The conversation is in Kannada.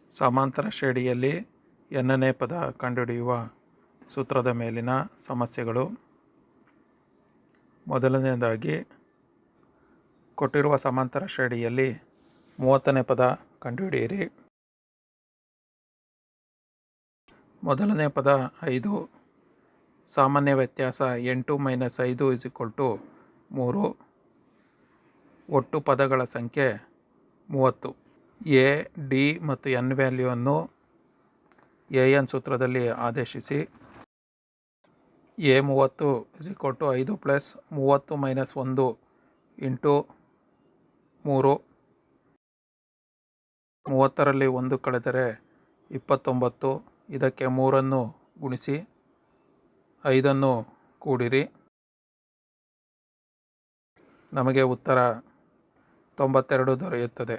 ಸಮಾಂತರ ಶ್ರೇಣಿಯಲ್ಲಿ n-ನೇ ಪದ ಕಂಡುಹಿಡಿಯುವ ಸೂತ್ರದ ಮೇಲಿನ ಸಮಸ್ಯೆಗಳು. ಮೊದಲನೆಯದಾಗಿ, ಕೊಟ್ಟಿರುವ ಸಮಾಂತರ ಶ್ರೇಣಿಯಲ್ಲಿ 30ನೇ ಪದ ಕಂಡುಹಿಡಿಯಿರಿ. ಮೊದಲನೇ ಪದ 5, ಸಾಮಾನ್ಯ ವ್ಯತ್ಯಾಸ 8 - 5 = 3. ಒಟ್ಟು ಪದಗಳ ಸಂಖ್ಯೆ 30. a, d ಮತ್ತು n ವ್ಯಾಲ್ಯೂವನ್ನು an ಸೂತ್ರದಲ್ಲಿ ಆದೇಶಿಸಿ. a 30 = 5 + 30 - 1 × 3. 30ರಲ್ಲಿ 1 ಕಳೆದರೆ 29. ಇದಕ್ಕೆ 3ಅನ್ನು ಗುಣಿಸಿ 5ಅನ್ನು ಕೂಡಿರಿ. ನಮಗೆ ಉತ್ತರ 92 ದೊರೆಯುತ್ತದೆ.